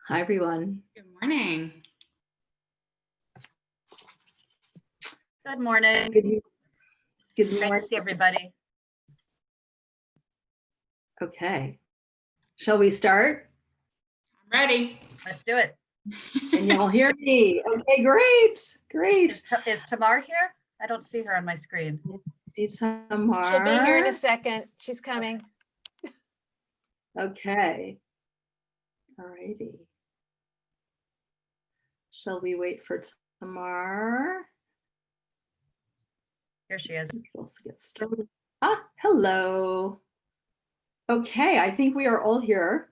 Hi, everyone. Good morning. Good morning. Good Great morning. to see everybody. Okay. Shall we start? I'm ready. Let's do it. Can y'all hear me? Okay, great. Great. Is Tamar here? I don't see her on my screen. See Tamar. She'll be here in a second. She's coming. Okay. All righty. Shall we wait for Tamar? Here she is. Let's get started. Hello. Okay, I think we are all here.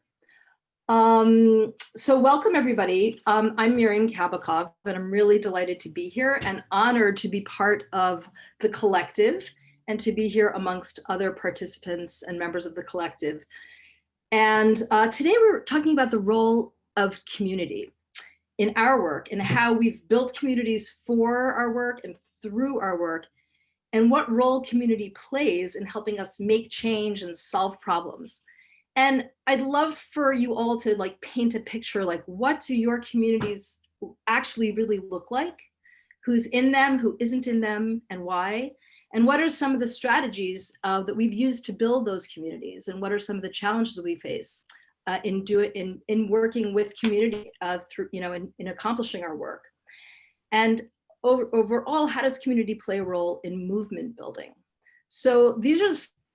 So welcome everybody. I'm Miryam Kabakov, and I'm really delighted to be here and honored to be part of the collective and to be here amongst other participants and members of the collective. And today we're talking about the role of community in our work and how we've built communities for our work and through our work, and what role community plays in helping us make change and solve problems. And I'd love for you all to paint a picture, what do your communities actually really look like? Who's in them, who isn't in them, and why? And what are some of the strategies that we've used to build those communities? And what are some of the challenges we face in working with community through, in accomplishing our work? And overall, how does community play a role in movement building? So these are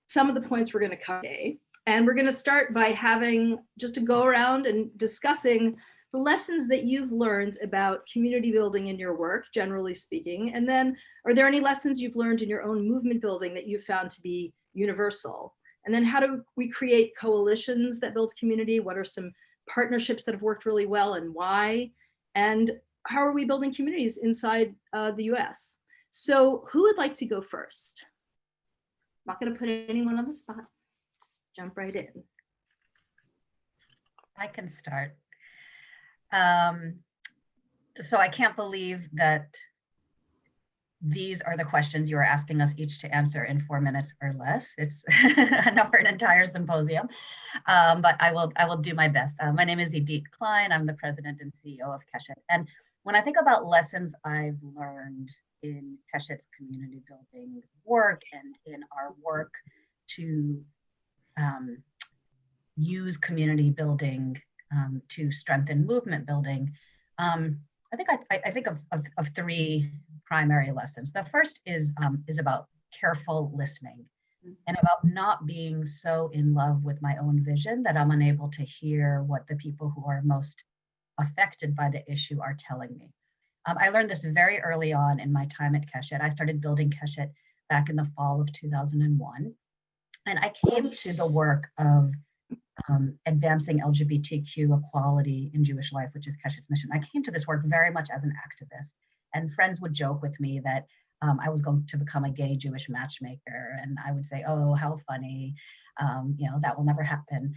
some of the points we're going to cover today. And we're going to start by having just to go around and discussing the lessons that you've learned about community building in your work, generally speaking. And then, are there any lessons you've learned in your own movement building that you found to be universal? And then how do we create coalitions that build community? What are some partnerships that have worked really well and why? And how are we building communities inside the US? So who would like to go first? I'm not going to put anyone on the spot. Just jump right in. I can start. So I can't believe that these are the questions you are asking us each to answer in 4 minutes or less. It's enough for an entire symposium, but I will do my best. My name is Idit Klein. I'm the president and CEO of Keshet. And when I think about lessons I've learned in Keshet's community building work and in our work to use community building to strengthen movement building, I think of three primary lessons. The first is about careful listening and about not being so in love with my own vision that I'm unable to hear what the people who are most affected by the issue are telling me. I learned this very early on in my time at Keshet. I started building Keshet back in the fall of 2001. And I came to the work of advancing LGBTQ equality in Jewish life, which is Keshet's mission. I came to this work very much as an activist. And friends would joke with me that I was going to become a gay Jewish matchmaker. And I would say, oh, how funny, that will never happen.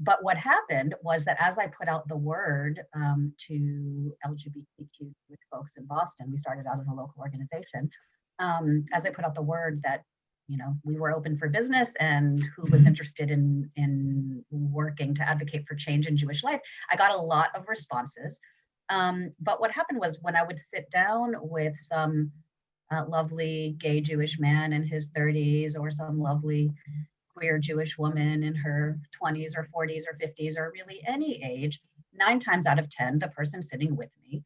But what happened was that as I put out the word to LGBTQ folks in Boston, we started out as a local organization. As I put out the word that, we were open for business and who was interested in working to advocate for change in Jewish life, I got a lot of responses. But what happened was when I would sit down with some lovely gay Jewish man in his 30s or some lovely queer Jewish woman in her 20s or 40s or 50s or really any age, 9 times out of 10, the person sitting with me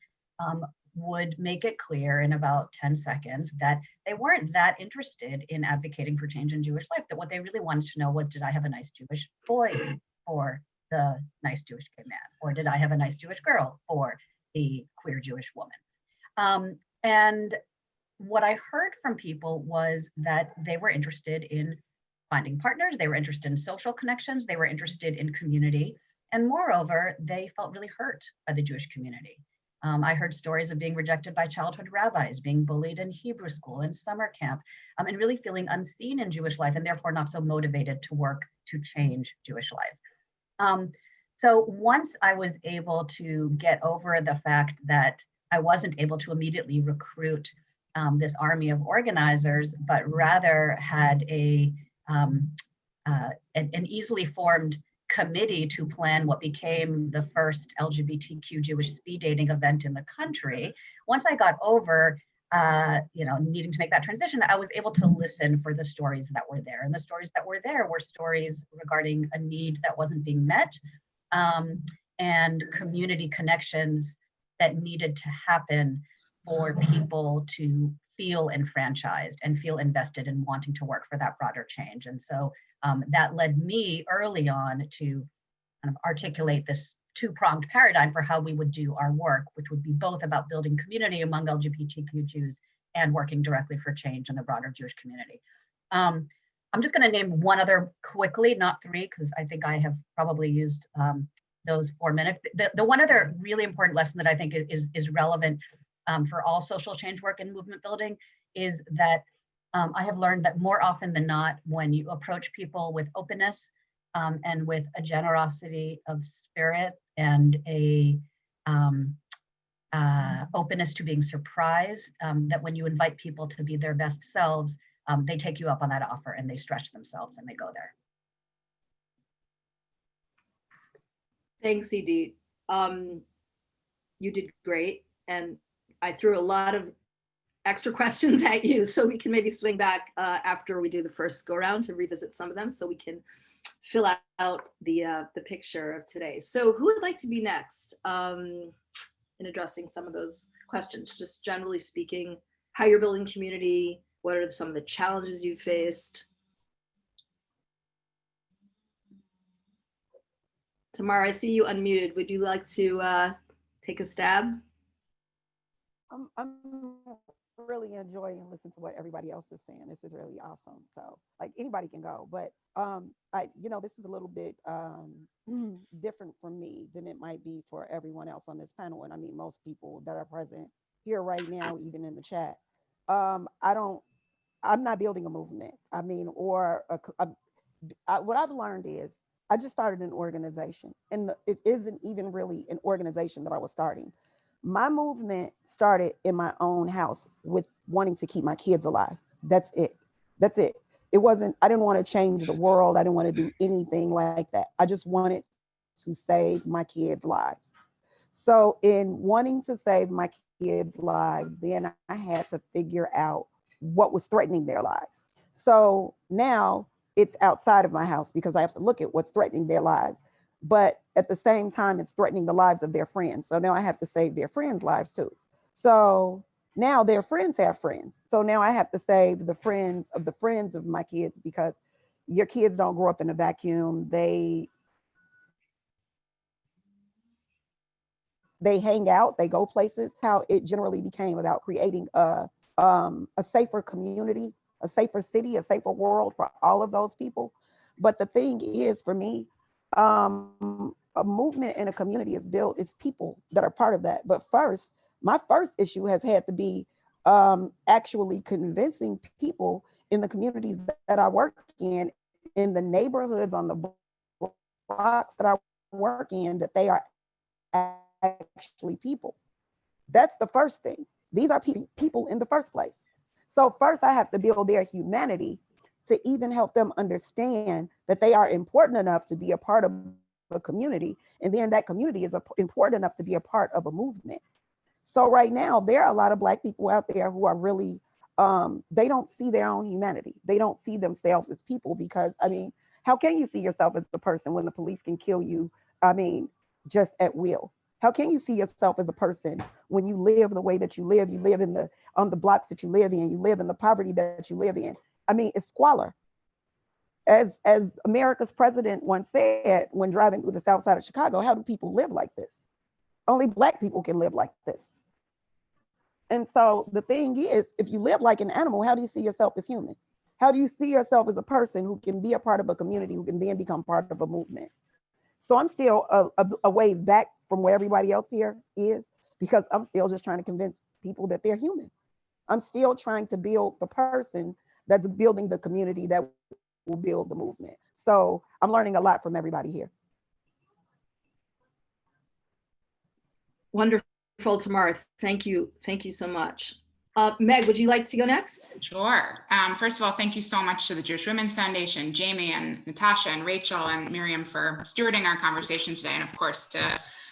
would make it clear in about 10 seconds that they weren't that interested in advocating for change in Jewish life, that what they really wanted to know was, did I have a nice Jewish boy for the nice Jewish gay man? Or did I have a nice Jewish girl for the queer Jewish woman? And what I heard from people was that they were interested in finding partners, they were interested in social connections, they were interested in community, and moreover, they felt really hurt by the Jewish community. I heard stories of being rejected by childhood rabbis, being bullied in Hebrew school, in summer camp, and really feeling unseen in Jewish life and therefore not so motivated to work to change Jewish life. So once I was able to get over the fact that I wasn't able to immediately recruit this army of organizers, but rather had an easily formed committee to plan what became the first LGBTQ Jewish speed dating event in the country. Once I got over, needing to make that transition, I was able to listen for the stories that were there. And the stories that were there were stories regarding a need that wasn't being met, and community connections that needed to happen for people to feel enfranchised and feel invested in wanting to work for that broader change. And so that led me early on to kind of articulate this two-pronged paradigm for how we would do our work, which would be both about building community among LGBTQ Jews and working directly for change in the broader Jewish community. I'm just going to name one other quickly, not three, because I think I have probably used those 4 minutes. The one other really important lesson that I think is relevant for all social change work and movement building is that I have learned that more often than not, when you approach people with openness and with a generosity of spirit and a openness to being surprised, that when you invite people to be their best selves, they take you up on that offer and they stretch themselves and they go there. Thanks, Idit. You did great. And I threw a lot of extra questions at you, so we can maybe swing back after we do the first go round to revisit some of them, so we can fill out the picture of today. So who would like to be next in addressing some of those questions? Just generally speaking, how you're building community, what are some of the challenges you faced? Tamar, I see you unmuted. Would you like to take a stab? I'm really enjoying listening to what everybody else is saying. This is really awesome. So like anybody can go, but this is a little bit different for me than it might be for everyone else on this panel. And I mean, most people that are present here right now, even in the chat. I'm not building a movement. I mean, what I've learned is I just started an organization, and it isn't even really an organization that I was starting. My movement started in my own house with wanting to keep my kids alive. That's it. It wasn't, I didn't want to change the world. I didn't want to do anything like that. I just wanted to save my kids' lives. So in wanting to save my kids' lives, then I had to figure out what was threatening their lives. So now it's outside of my house because I have to look at what's threatening their lives. But at the same time, it's threatening the lives of their friends. So now I have to save their friends' lives too. So now their friends have friends. So now I have to save the friends of my kids, because your kids don't grow up in a vacuum. They hang out, they go places. How it generally became about creating a safer community, a safer city, a safer world for all of those people. But the thing is, for me, a movement in a community is built, it's people that are part of that. But first, my first issue has had to be actually convincing people in the communities that I work in the neighborhoods, on the blocks that I work in, that they are actually people. That's the first thing. These are people in the first place. So first I have to build their humanity to even help them understand that they are important enough to be a part of a community. And then that community is important enough to be a part of a movement. So right now, there are a lot of Black people out there who are really, they don't see their own humanity. They don't see themselves as people, because, I mean, how can you see yourself as a person when the police can kill you, I mean, just at will? How can you see yourself as a person when you live the way that you live on the blocks that you live in, you live in the poverty that you live in? I mean, it's squalor. As America's president once said when driving through the South Side of Chicago, how do people live like this? Only Black people can live like this. And so the thing is, if you live like an animal, how do you see yourself as human? How do you see yourself as a person who can be a part of a community, who can then become part of a movement? So I'm still a ways back from where everybody else here is, because I'm still just trying to convince people that they're human. I'm still trying to build the person that's building the community that will build the movement. So I'm learning a lot from everybody here. Wonderful, Tamar. Thank you so much. Meg, would you like to go next? Sure. First of all, thank you so much to the Jewish Women's Foundation, Jamie and Natasha and Rachel and Miryam for stewarding our conversation today. And of course, to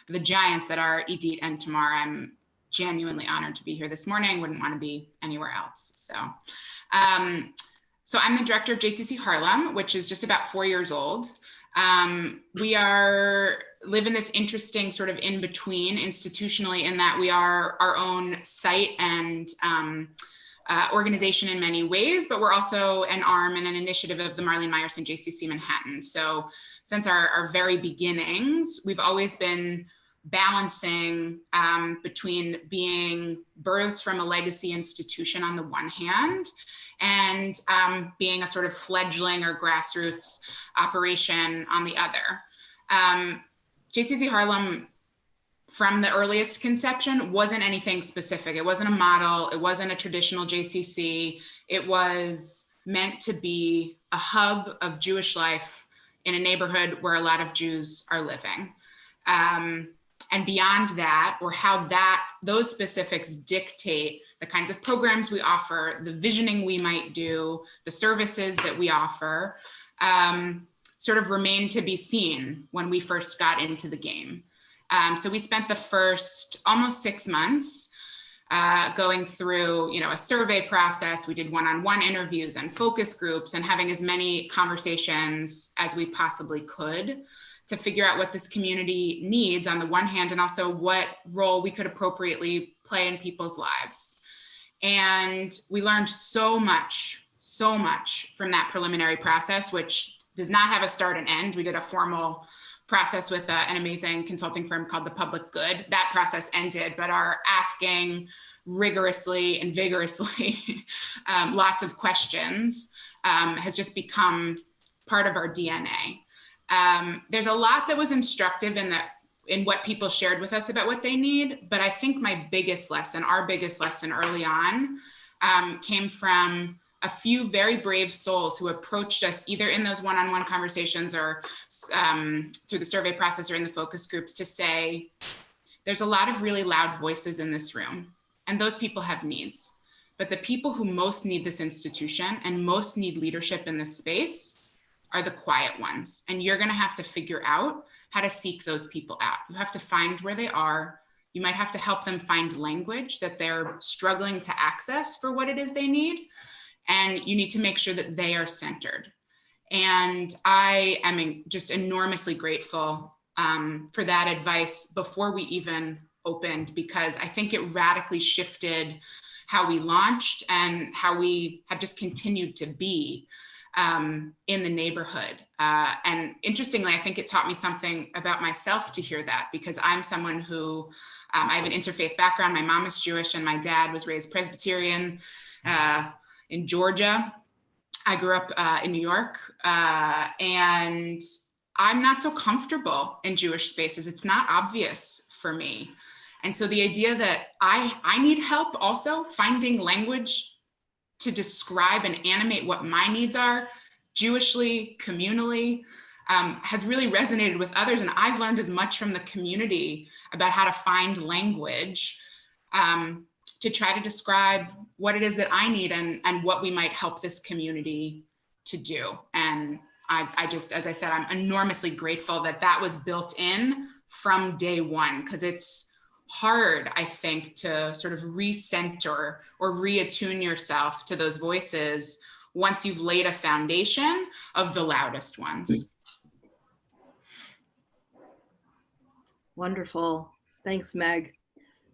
the giants that are Idit and Tamar. I'm genuinely honored to be here this morning. Wouldn't want to be anywhere else. So I'm the director of JCC Harlem, which is just about 4 years old. We live in this interesting sort of in between institutionally in that we are our own site and organization in many ways, but we're also an arm and an initiative of the Marlene Meyerson JCC Manhattan. So since our very beginnings, we've always been balancing between being births from a legacy institution on the one hand, and being a sort of fledgling or grassroots operation on the other. JCC Harlem, from the earliest conception, wasn't anything specific. It wasn't a model. It wasn't a traditional JCC. It was meant to be a hub of Jewish life in a neighborhood where a lot of Jews are living. And beyond that, or how those specifics dictate the kinds of programs we offer, the visioning we might do, the services that we offer, sort of remained to be seen when we first got into the game. So we spent the first almost 6 months going through, a survey process. We did one-on-one interviews and focus groups and having as many conversations as we possibly could to figure out what this community needs on the one hand, and also what role we could appropriately play in people's lives. And we learned so much from that preliminary process, which does not have a start and end. We did a formal process with an amazing consulting firm called The Public Good. That process ended, but our asking rigorously and vigorously lots of questions has just become part of our DNA. There's a lot that was instructive in what people shared with us about what they need, but I think our biggest lesson early on came from a few very brave souls who approached us either in those one-on-one conversations or through the survey process or in the focus groups to say, there's a lot of really loud voices in this room, and those people have needs. But the people who most need this institution and most need leadership in this space are the quiet ones. And you're gonna have to figure out how to seek those people out. You have to find where they are. You might have to help them find language that they're struggling to access for what it is they need. And you need to make sure that they are centered. And I am just enormously grateful for that advice before we even opened, because I think it radically shifted how we launched and how we have just continued to be in the neighborhood. And interestingly, I think it taught me something about myself to hear that, because I'm someone who, I have an interfaith background. My mom is Jewish and my dad was raised Presbyterian in Georgia. I grew up in New York, and I'm not so comfortable in Jewish spaces. It's not obvious for me. And so the idea that I need help also finding language to describe and animate what my needs are, Jewishly, communally, has really resonated with others. And I've learned as much from the community about how to find language to try to describe what it is that I need and what we might help this community to do. And I just, as I said, I'm enormously grateful that that was built in from day one, because it's hard, I think, to sort of recenter or reattune yourself to those voices once you've laid a foundation of the loudest ones. Wonderful. Thanks, Meg.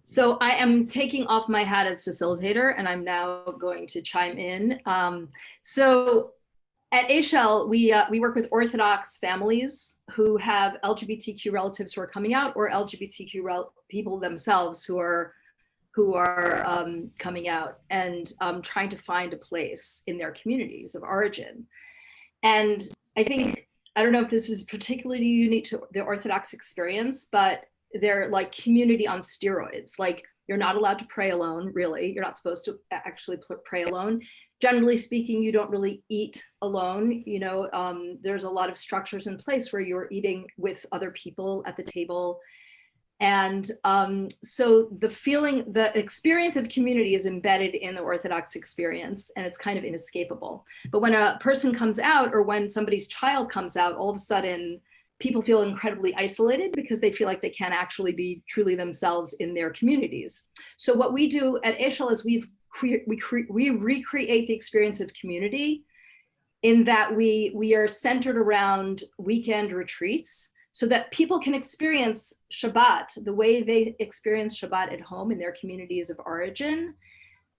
So I am taking off my hat as facilitator, and I'm now going to chime in. So at Eshel, we work with Orthodox families who have LGBTQ relatives who are coming out, or LGBTQ people themselves who are coming out, and trying to find a place in their communities of origin. And I think, I don't know if this is particularly unique to the Orthodox experience, but they're like community on steroids. Like, you're not allowed to pray alone, really. You're not supposed to actually pray alone. Generally speaking, you don't really eat alone. There's a lot of structures in place where you're eating with other people at the table. And so the experience of community is embedded in the Orthodox experience, and it's kind of inescapable. But when a person comes out, or when somebody's child comes out, all of a sudden people feel incredibly isolated because they feel like they can't actually be truly themselves in their communities. So what we do at Eshel is we recreate the experience of community, in that we are centered around weekend retreats, so that people can experience Shabbat the way they experience Shabbat at home in their communities of origin,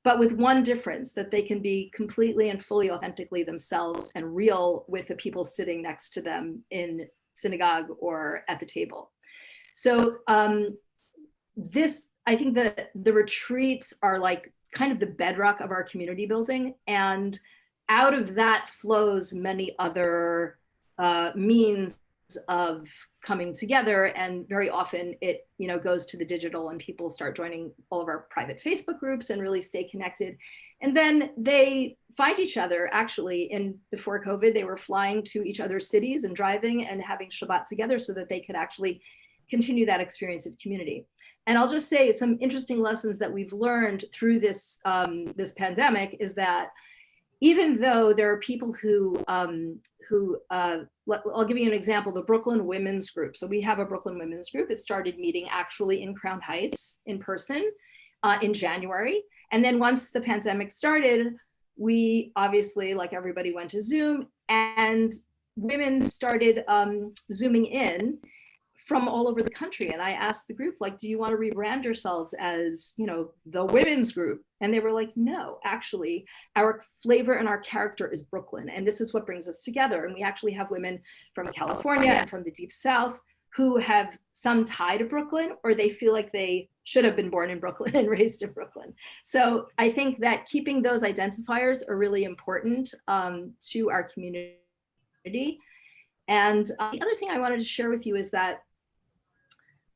but with one difference, that they can be completely and fully authentically themselves and real with the people sitting next to them in synagogue or at the table. So I think that the retreats are like kind of the bedrock of our community building, and out of that flows many other means of coming together. And very often it goes to the digital, and people start joining all of our private Facebook groups and really stay connected. And then they find each other. Actually, before COVID, they were flying to each other's cities and driving and having Shabbat together so that they could actually continue that experience of community. And I'll just say some interesting lessons that we've learned through this pandemic is that even though there are people I'll give you an example, the Brooklyn Women's Group. So we have a Brooklyn Women's Group. It started meeting actually in Crown Heights in person in January. And then once the pandemic started, we obviously, like everybody, went to Zoom, and women started Zooming in from all over the country. And I asked the group, like, do you want to rebrand yourselves as, the women's group? And they were like, no, actually, our flavor and our character is Brooklyn. And this is what brings us together. And we actually have women from California and from the Deep South who have some tie to Brooklyn, or they feel like they should have been born in Brooklyn and raised in Brooklyn. So I think that keeping those identifiers are really important to our community. And the other thing I wanted to share with you is that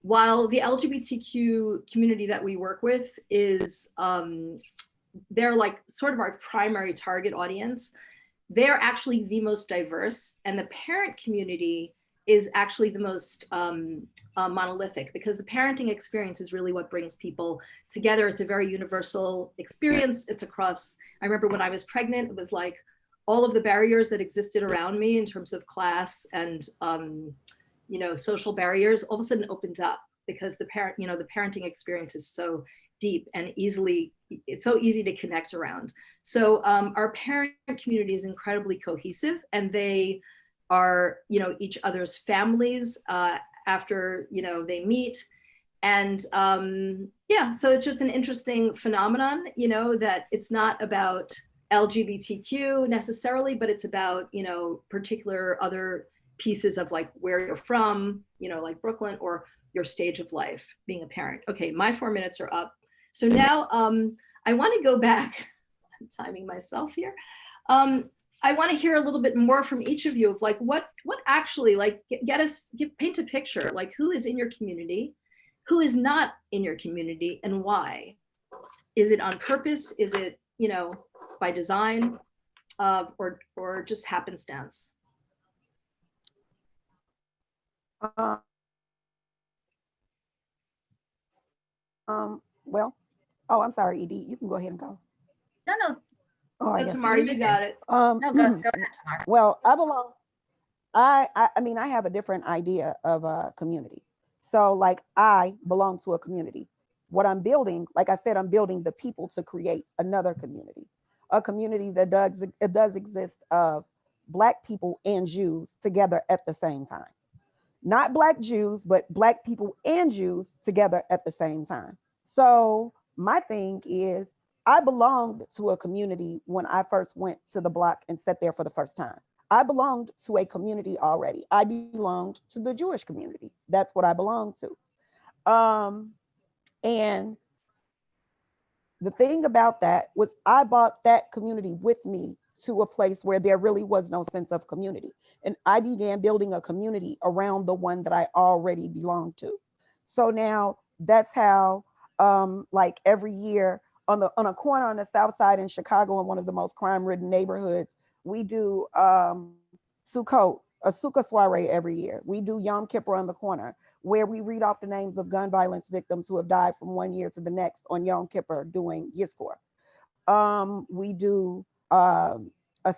while the LGBTQ community that we work with is, they're like sort of our primary target audience, they're actually the most diverse, and the parent community is actually the most monolithic, because the parenting experience is really what brings people together. It's a very universal experience. It's across, I remember when I was pregnant, it was like all of the barriers that existed around me in terms of class and social barriers all of a sudden opened up, because the parenting experience is so deep and it's so easy to connect around. So our parent community is incredibly cohesive, and they are, each other's families after, they meet. And so it's just an interesting phenomenon, that it's not about LGBTQ necessarily, but it's about, particular other pieces of like where you're from, like Brooklyn, or your stage of life being a parent. Okay, my 4 minutes are up. So now I want to go back. I'm timing myself here. I want to hear a little bit more from each of you of like what actually, like, paint a picture, like who is in your community, who is not in your community, and why. Is it on purpose? Is it, by design, or just happenstance? I'm sorry, Idit, you can go ahead and go. No. Oh, I guess Tamar, you got it. No, go ahead, Tamar. Well, I mean, I have a different idea of a community. So like, I belong to a community. What I'm building, like I said, I'm building the people to create another community, a community that does exist of Black people and Jews together at the same time. Not Black Jews, but Black people and Jews together at the same time. So my thing is, I belonged to a community when I first went to the block and sat there for the first time. I belonged to a community already. I belonged to the Jewish community. That's what I belonged to. And the thing about that was, I brought that community with me to a place where there really was no sense of community. And I began building a community around the one that I already belonged to. So now that's how, like every year on a corner on the South Side in Chicago, in one of the most crime-ridden neighborhoods, we do Sukkot, a Sukkah soiree every year. We do Yom Kippur on the corner. where we read off the names of gun violence victims who have died from one year to the next on Yom Kippur doing Yizkor. We do a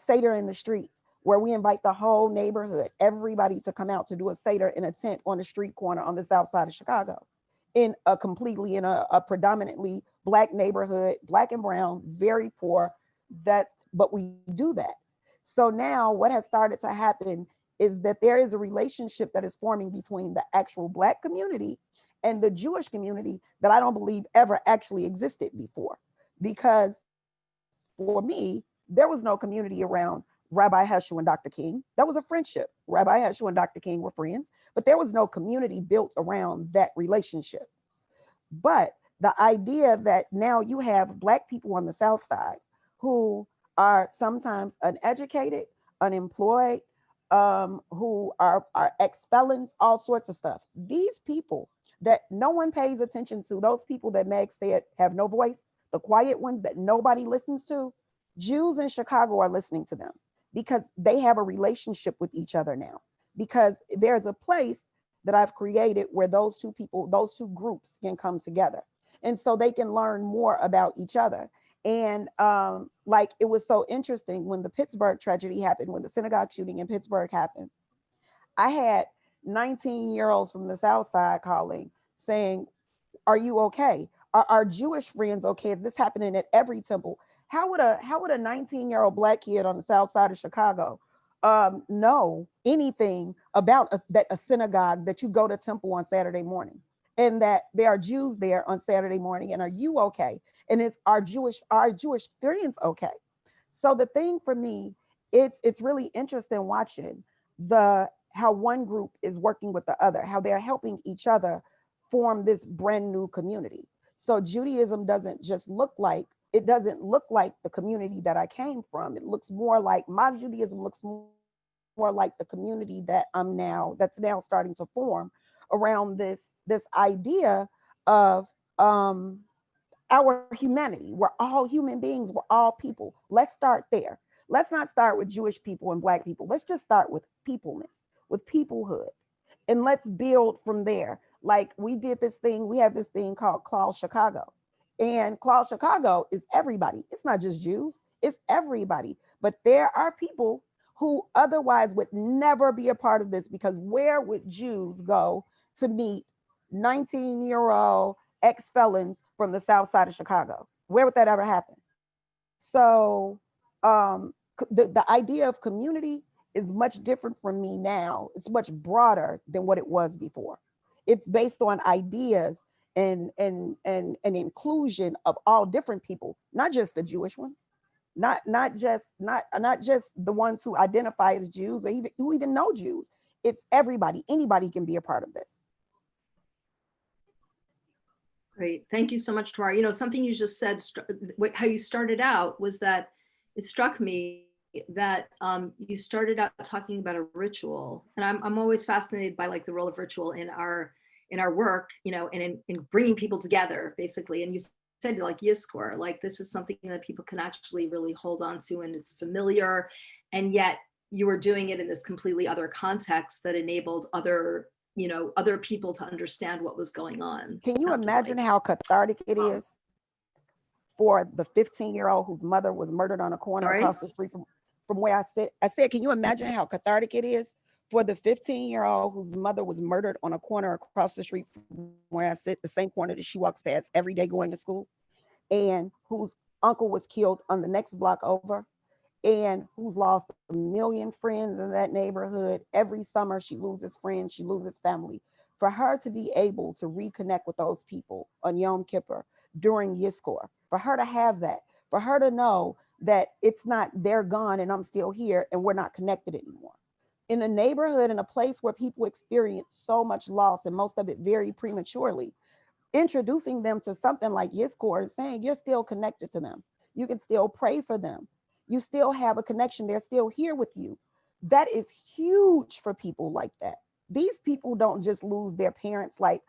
Seder in the streets where we invite the whole neighborhood, everybody to come out to do a Seder in a tent on a street corner on the south side of Chicago in a predominantly Black neighborhood, Black and brown, very poor. But we do that. So now what has started to happen is that there is a relationship that is forming between the actual Black community and the Jewish community that I don't believe ever actually existed before. Because for me, there was no community around Rabbi Eshel and Dr. King. That was a friendship. Rabbi Eshel and Dr. King were friends, but there was no community built around that relationship. But the idea that now you have Black people on the South Side who are sometimes uneducated, unemployed, who are ex-felons, all sorts of stuff. These people that no one pays attention to, those people that Meg said have no voice, the quiet ones that nobody listens to, Jews in Chicago are listening to them because they have a relationship with each other now. Because there's a place that I've created where those two people, those two groups can come together. And so they can learn more about each other. And like, it was so interesting when the Pittsburgh tragedy happened, when the synagogue shooting in Pittsburgh happened, I had 19-year-olds from the South Side calling saying, are you okay? Are our Jewish friends okay? Is this happening at every temple? How would a 19-year-old Black kid on the South Side of Chicago know anything about a synagogue, that you go to temple on Saturday morning, and that there are Jews there on Saturday morning? And are you okay? And is our Jewish friends okay? So the thing for me, it's really interesting watching how one group is working with the other, how they're helping each other form this brand new community. So Judaism doesn't look like the community that I came from. It looks more like, my Judaism looks more like the community that's now starting to form around this idea of our humanity. We're all human beings, we're all people. Let's start there. Let's not start with Jewish people and Black people. Let's just start with peopleness, with peoplehood. And let's build from there. Like, we have this thing called Claw Chicago. And Claw Chicago is everybody. It's not just Jews, it's everybody. But there are people who otherwise would never be a part of this, because where would Jews go to meet 19-year-old ex-felons from the South Side of Chicago? Where would that ever happen? So the idea of community is much different from me now. It's much broader than what it was before. It's based on ideas and inclusion of all different people, not just the Jewish ones, not just the ones who identify as Jews or who even know Jews. It's everybody. Anybody can be a part of this. Great. Thank you so much, Tamar. You know, something you just said, how you started out, was that it struck me that you started out talking about a ritual. And I'm always fascinated by, like, the role of ritual in our work, you know, and in bringing people together, basically. And you said, like, Yizkor, like, this is something that people can actually really hold on to, and it's familiar. And yet you were doing it in this completely other context that enabled other people to understand what was going on. Can you imagine how cathartic it is for the 15-year-old whose mother was murdered on a corner across the street from where I sit? I said, can you imagine how cathartic it is for the 15-year-old whose mother was murdered on a corner across the street from where I sit, the same corner that she walks past every day going to school, and whose uncle was killed on the next block over, and who's lost 1 million friends in that neighborhood? Every summer she loses friends, she loses family. For her to be able to reconnect with those people on Yom Kippur during Yizkor, for her to have that, for her to know that it's not they're gone and I'm still here and we're not connected anymore. In a neighborhood, in a place where people experience so much loss, and most of it very prematurely, introducing them to something like Yizkor is saying you're still connected to them. You can still pray for them. You still have a connection. They're still here with you. That is huge for people like that. These people don't just lose their parents like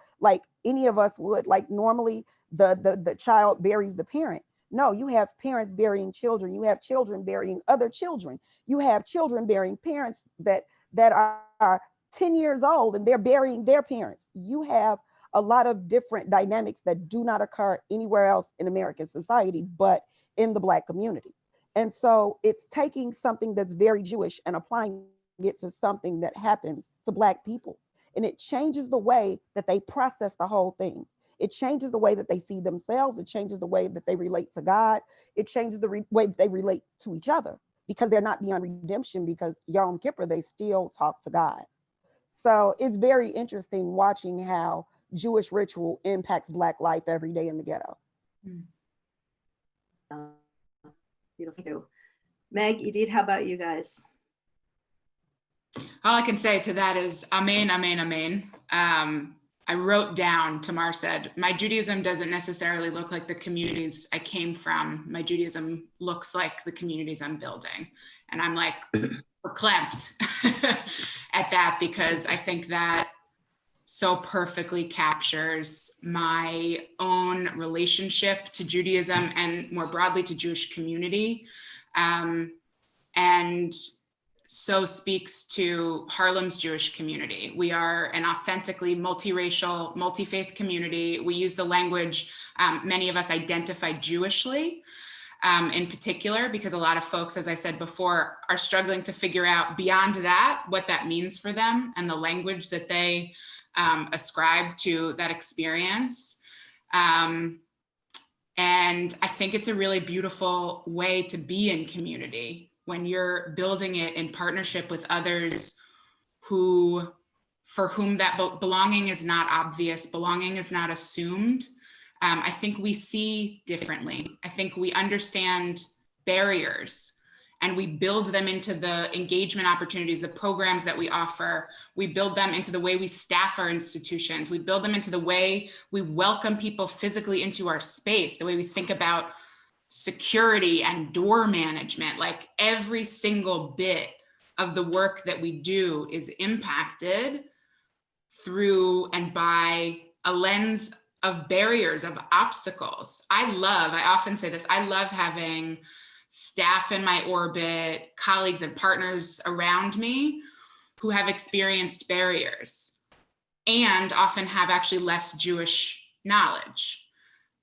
any of us would. Like, normally the child buries the parent. No, you have parents burying children. You have children burying other children. You have children burying parents that are 10 years old and they're burying their parents. You have a lot of different dynamics that do not occur anywhere else in American society, but in the Black community. And so it's taking something that's very Jewish and applying it to something that happens to Black people. And it changes the way that they process the whole thing. It changes the way that they see themselves. It changes the way that they relate to God. It changes the way that they relate to each other, because they're not beyond redemption, because Yom Kippur, they still talk to God. So it's very interesting watching how Jewish ritual impacts Black life every day in the ghetto. Beautiful. Meg, Idit, how about you guys? All I can say to that is amen, amen, amen. I wrote down, Tamar said, my Judaism doesn't necessarily look like the communities I came from. My Judaism looks like the communities I'm building. And I'm like verklempt at that, because I think that so perfectly captures my own relationship to Judaism and more broadly to Jewish community. And so speaks to Harlem's Jewish community. We are an authentically multiracial, multi-faith community. We use the language, many of us identify Jewishly in particular, because a lot of folks, as I said before, are struggling to figure out beyond that, what that means for them and the language that they ascribe to that experience. And I think it's a really beautiful way to be in community, when you're building it in partnership with others for whom that belonging is not obvious, belonging is not assumed. I think we see differently. I think we understand barriers and we build them into the engagement opportunities, the programs that we offer. We build them into the way we staff our institutions. We build them into the way we welcome people physically into our space, the way we think about security and door management. Like every single bit of the work that we do is impacted through and by a lens of barriers, of obstacles. I often say this, I love having staff in my orbit, colleagues and partners around me who have experienced barriers and often have actually less Jewish knowledge.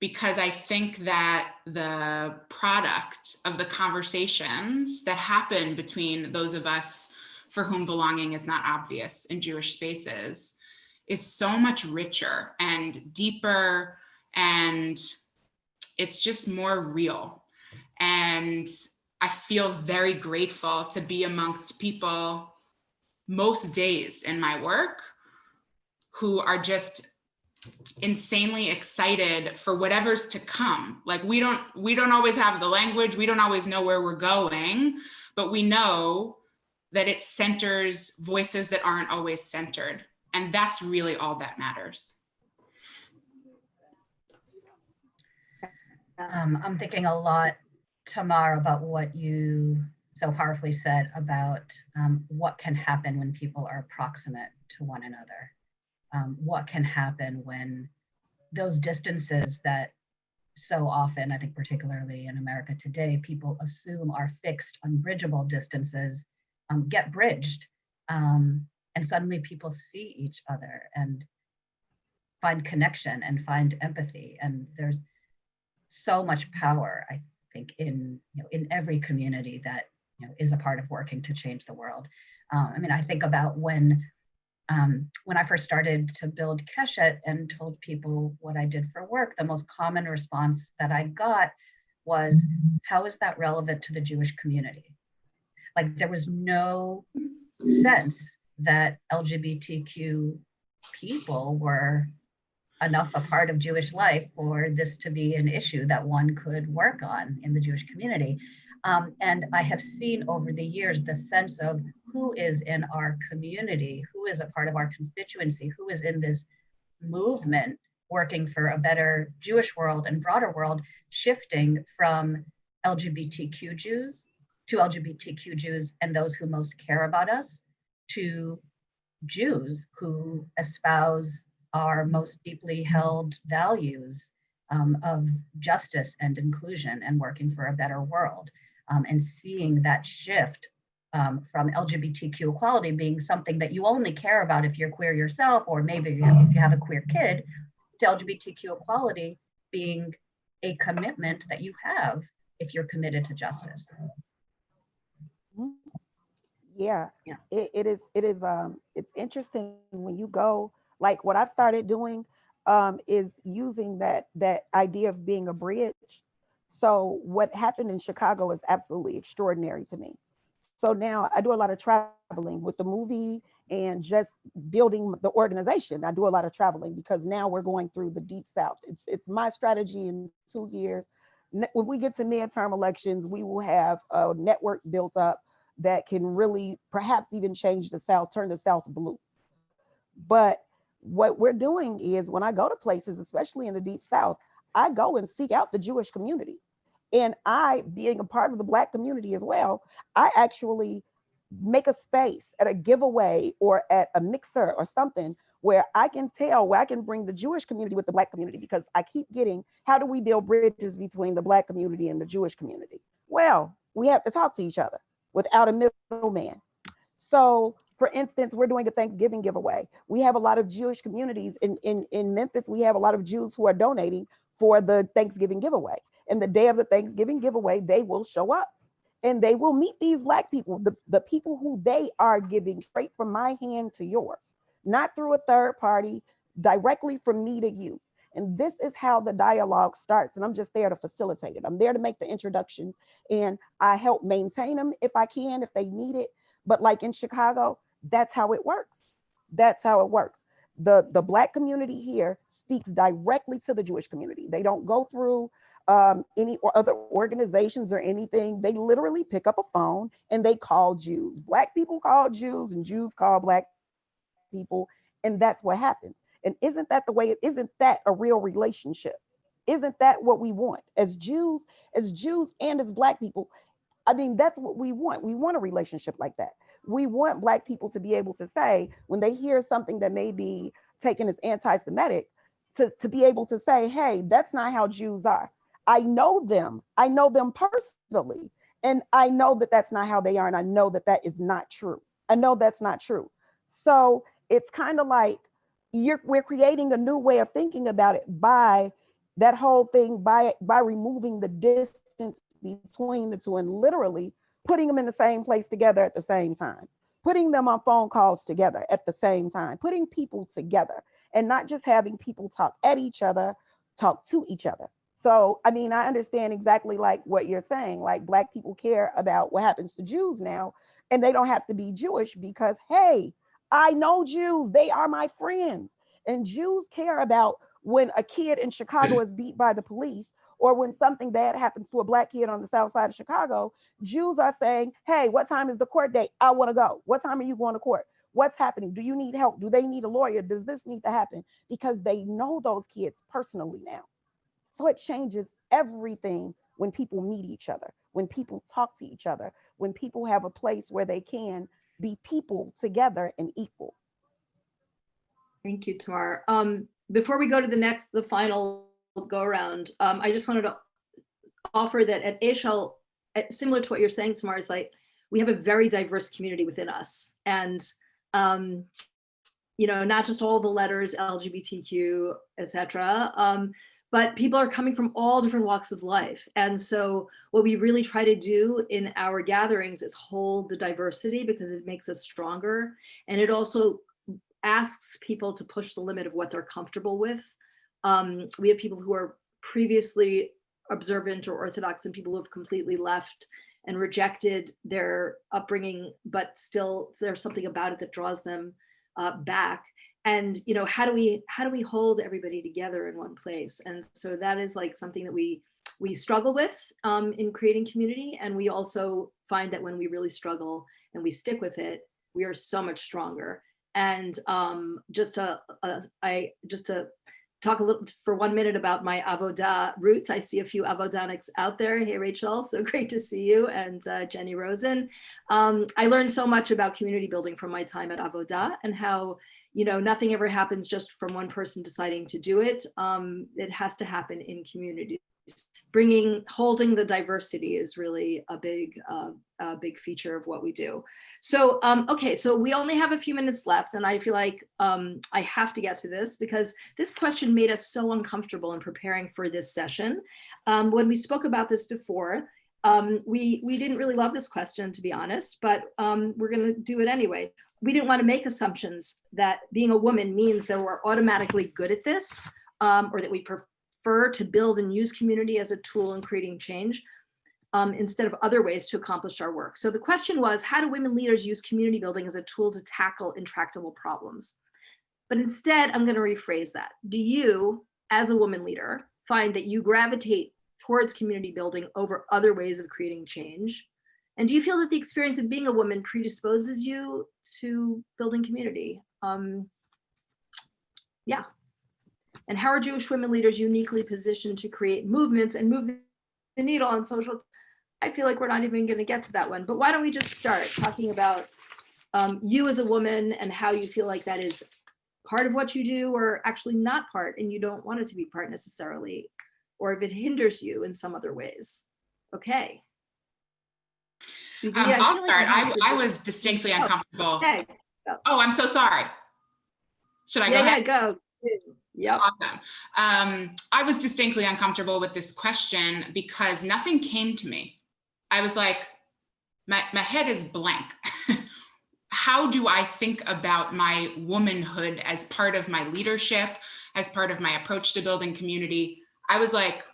Because I think that the product of the conversations that happen between those of us for whom belonging is not obvious in Jewish spaces is so much richer and deeper, and it's just more real. And I feel very grateful to be amongst people most days in my work who are just insanely excited for whatever's to come. Like we don't always have the language, we don't always know where we're going, but we know that it centers voices that aren't always centered. And that's really all that matters. I'm thinking a lot, Tamar, about what you so powerfully said about what can happen when people are proximate to one another. What can happen when those distances that so often, I think particularly in America today, people assume are fixed, unbridgeable distances, get bridged. And suddenly people see each other and find connection and find empathy. And there's so much power, I think, in every community that is a part of working to change the world. I think about when I first started to build Keshet and told people what I did for work, the most common response that I got was, how is that relevant to the Jewish community? Like there was no sense that LGBTQ people were enough a part of Jewish life for this to be an issue that one could work on in the Jewish community. And I have seen over the years the sense of who is in our community, who is a part of our constituency, who is in this movement working for a better Jewish world and broader world, shifting from LGBTQ Jews to LGBTQ Jews and those who most care about us, to Jews who espouse our most deeply held values of justice and inclusion and working for a better world. And seeing that shift from LGBTQ equality being something that you only care about if you're queer yourself, or maybe if you have a queer kid, to LGBTQ equality being a commitment that you have if you're committed to justice. Yeah, Yeah. it is it's interesting when you go, like what I've started doing is using that idea of being a bridge. So what happened in Chicago is absolutely extraordinary to me. So now I do a lot of traveling with the movie and just building the organization. I do a lot of traveling because now we're going through the Deep South. It's my strategy in 2 years. When we get to midterm elections, we will have a network built up that can really perhaps even change the South, turn the South blue. But what we're doing is when I go to places, especially in the Deep South, I go and seek out the Jewish community. And I, being a part of the Black community as well, I actually make a space at a giveaway or at a mixer or something where I can tell, where I can bring the Jewish community with the Black community, because I keep getting, how do we build bridges between the Black community and the Jewish community? Well, we have to talk to each other without a middleman. So for instance, we're doing a Thanksgiving giveaway. We have a lot of Jewish communities in Memphis. We have a lot of Jews who are donating for the Thanksgiving giveaway. And the day of the Thanksgiving giveaway, they will show up and they will meet these Black people, the people who they are giving straight from my hand to yours, not through a third party, directly from me to you. And this is how the dialogue starts. And I'm just there to facilitate it. I'm there to make the introductions, and I help maintain them if I can, if they need it. But like in Chicago, that's how it works. That's how it works. The Black community here speaks directly to the Jewish community. They don't go through any other organizations or anything. They literally pick up a phone and they call Jews. Black people call Jews and Jews call Black people. And that's what happens. And isn't that the way, isn't that a real relationship? Isn't that what we want as Jews and as Black people? I mean, that's what we want. We want a relationship like that. We want Black people to be able to say, when they hear something that may be taken as anti-Semitic, to be able to say, hey, that's not how Jews are. I know them personally. And I know that that's not how they are. And I know that that is not true. I know that's not true. So it's kind of like we're creating a new way of thinking about it by that whole thing, by removing the distance between the two and literally putting them in the same place together at the same time, putting them on phone calls together at the same time, putting people together and not just having people talk at each other, talk to each other. So, I mean, I understand exactly like what you're saying, like Black people care about what happens to Jews now, and they don't have to be Jewish because, hey, I know Jews, they are my friends. And Jews care about when a kid in Chicago is beat by the police, or when something bad happens to a Black kid on the south side of Chicago. Jews are saying, hey, what time is the court date? I want to go. What time are you going to court? What's happening? Do you need help? Do they need a lawyer? Does this need to happen? Because they know those kids personally now. So it changes everything when people meet each other, when people talk to each other, when people have a place where they can be people together and equal. Thank you, Tamar. Before we go to the final go around, I just wanted to offer that at Eshel, similar to what you're saying, Tamar, is like we have a very diverse community within us, and you know, not just all the letters LGBTQ, etc. But people are coming from all different walks of life. And so what we really try to do in our gatherings is hold the diversity because it makes us stronger. And it also asks people to push the limit of what they're comfortable with. We have people who are previously observant or Orthodox and people who have completely left and rejected their upbringing, but still there's something about it that draws them back. And you know, how do we hold everybody together in one place? And so that is like something that we struggle with in creating community. And we also find that when we really struggle and we stick with it, we are so much stronger. And just to talk a little for 1 minute about my Avodah roots. I see a few Avodanics out there. Hey, Rachel, so great to see you. And Jenny Rosen. I learned so much about community building from my time at Avodah and how, you know, nothing ever happens just from one person deciding to do it. It has to happen in communities. holding the diversity is really a big feature of what we do. So, okay, so we only have a few minutes left, and I feel like I have to get to this because this question made us so uncomfortable in preparing for this session. When we spoke about this before, we didn't really love this question, to be honest, but we're gonna do it anyway. We didn't want to make assumptions that being a woman means that we're automatically good at this, or that we prefer to build and use community as a tool in creating change, instead of other ways to accomplish our work. So the question was, how do women leaders use community building as a tool to tackle intractable problems? But instead, I'm going to rephrase that. Do you, as a woman leader, find that you gravitate towards community building over other ways of creating change? And do you feel that the experience of being a woman predisposes you to building community? Yeah. And how are Jewish women leaders uniquely positioned to create movements and move the needle on social? I feel like we're not even going to get to that one, but why don't we just start talking about you as a woman and how you feel like that is part of what you do, or actually not part, and you don't want it to be part necessarily, or if it hinders you in some other ways. Okay. I'll start. I was distinctly uncomfortable. Okay. Oh, I'm so sorry. Should I go ahead? Yeah, go. Yep. Awesome. I was distinctly uncomfortable with this question because nothing came to me. I was like, my head is blank. How do I think about my womanhood as part of my leadership, as part of my approach to building community? I was like,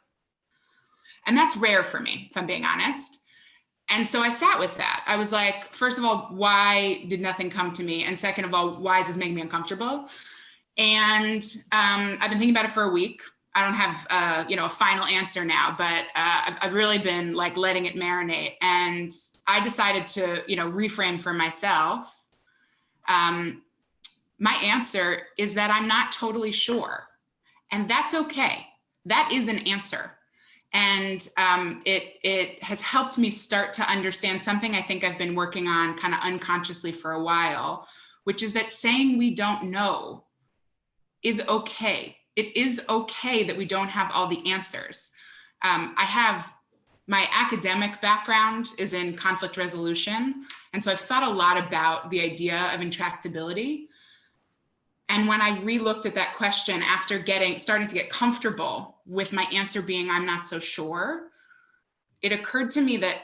and that's rare for me, if I'm being honest. And so I sat with that. I was like, first of all, why did nothing come to me? And second of all, why does this make me uncomfortable? And I've been thinking about it for a week. I don't have a final answer now, but I've really been like letting it marinate. And I decided to reframe for myself. My answer is that I'm not totally sure, and that's okay. That is an answer. And it has helped me start to understand something I think I've been working on kind of unconsciously for a while, which is that saying we don't know is okay. It is okay that we don't have all the answers. My academic background is in conflict resolution. And so I've thought a lot about the idea of intractability. And when I re-looked at that question after starting to get comfortable with my answer being, I'm not so sure, it occurred to me that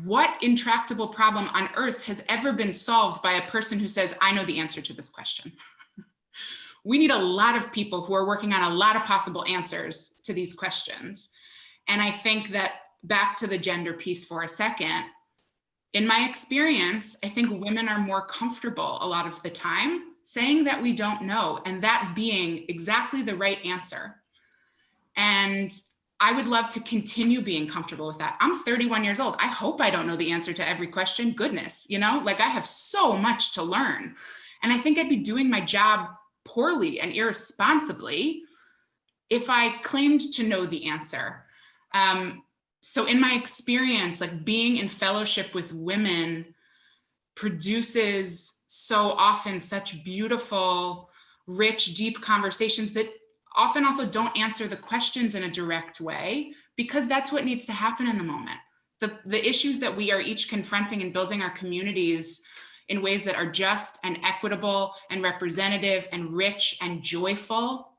what intractable problem on earth has ever been solved by a person who says, I know the answer to this question? We need a lot of people who are working on a lot of possible answers to these questions. And I think that, back to the gender piece for a second, in my experience, I think women are more comfortable a lot of the time saying that we don't know, and that being exactly the right answer. And I would love to continue being comfortable with that. I'm 31 years old. I hope I don't know the answer to every question. Goodness, like I have so much to learn. And I think I'd be doing my job poorly and irresponsibly if I claimed to know the answer. So in my experience, like being in fellowship with women produces so often such beautiful, rich, deep conversations that often also don't answer the questions in a direct way, because that's what needs to happen in the moment. The issues that we are each confronting and building our communities in ways that are just and equitable and representative and rich and joyful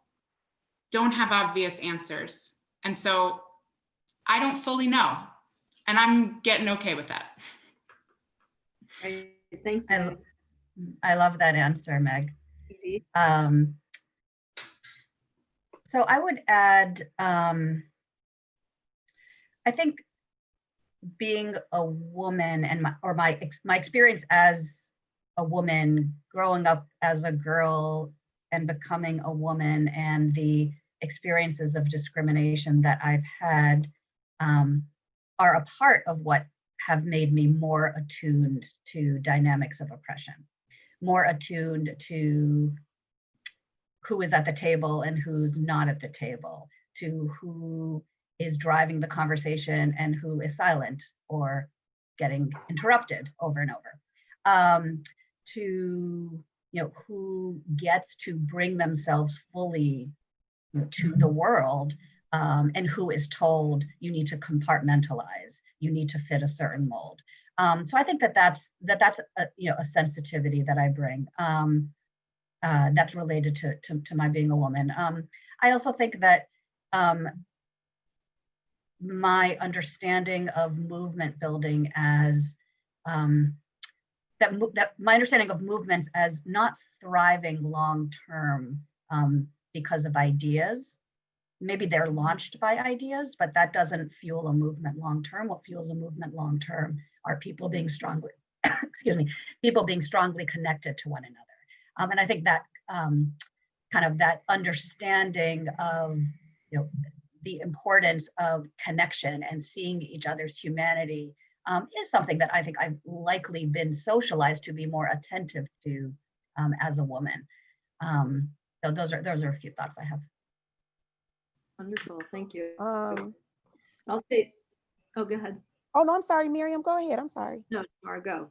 don't have obvious answers. And so I don't fully know, and I'm getting okay with that. Right. Thanks, Meg. I love that answer, Meg. So I would add, I think being a woman and my experience as a woman, growing up as a girl and becoming a woman, and the experiences of discrimination that I've had are a part of what have made me more attuned to dynamics of oppression, more attuned to who is at the table and who's not at the table, to who is driving the conversation and who is silent or getting interrupted over and over, to who gets to bring themselves fully to the world and who is told you need to compartmentalize, you need to fit a certain mold. So I think that's a sensitivity that I bring that's related to my being a woman. I also think that my understanding of movement building as my understanding of movements as not thriving long term because of ideas. Maybe they're launched by ideas, but that doesn't fuel a movement long term. What fuels a movement long term are people being strongly, people being strongly connected to one another. And I think that kind of that understanding of the importance of connection and seeing each other's humanity is something that I think I've likely been socialized to be more attentive to as a woman. So those are a few thoughts I have. Wonderful, thank you. Oh, I'll say, oh, go ahead. no, I'm sorry, Miryam, go ahead, I'm sorry. No, Tamar, go.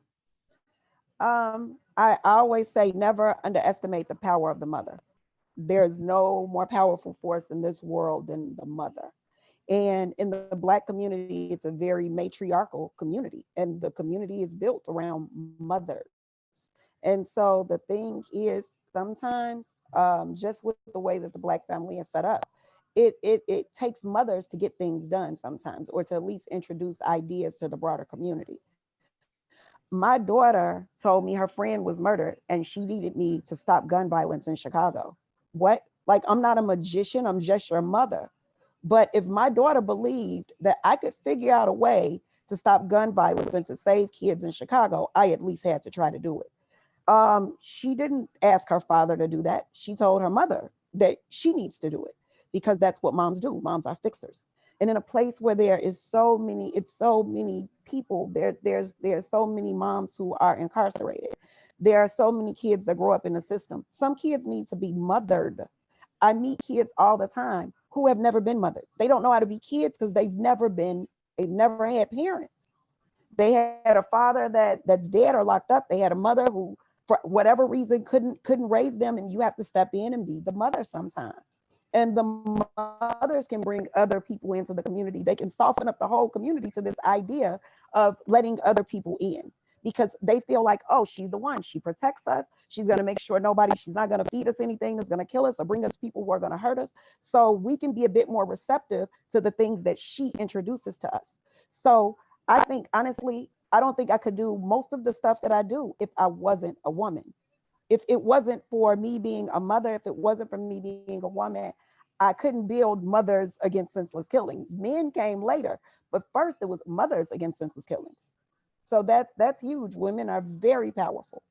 I always say never underestimate the power of the mother. There's no more powerful force in this world than the mother. And in the Black community, it's a very matriarchal community, and the community is built around mothers. And so the thing is, sometimes just with the way that the Black family is set up, it takes mothers to get things done sometimes, or to at least introduce ideas to the broader community. My daughter told me her friend was murdered and she needed me to stop gun violence in Chicago. What? Like, I'm not a magician, I'm just your mother. But if my daughter believed that I could figure out a way to stop gun violence and to save kids in Chicago, I at least had to try to do it. She didn't ask her father to do that. She told her mother that she needs to do it because that's what moms do. Moms are fixers. And in a place where there is so many people, there's so many moms who are incarcerated. There are so many kids that grow up in the system. Some kids need to be mothered. I meet kids all the time who have never been mothered. They don't know how to be kids because they've never had parents. They had a father that's dead or locked up. They had a mother who, for whatever reason, couldn't raise them, and you have to step in and be the mother sometimes. And the mothers can bring other people into the community. They can soften up the whole community to this idea of letting other people in, because they feel like, oh, she's the one, she protects us, she's going to make sure she's not going to feed us anything that's going to kill us or bring us people who are going to hurt us. So we can be a bit more receptive to the things that she introduces to us. So I think, honestly, I don't think I could do most of the stuff that I do if I wasn't a woman. If it wasn't for me being a mother, if it wasn't for me being a woman, I couldn't build Mothers Against Senseless Killings. Men came later, but first it was Mothers Against Senseless Killings. So that's huge. Women are very powerful.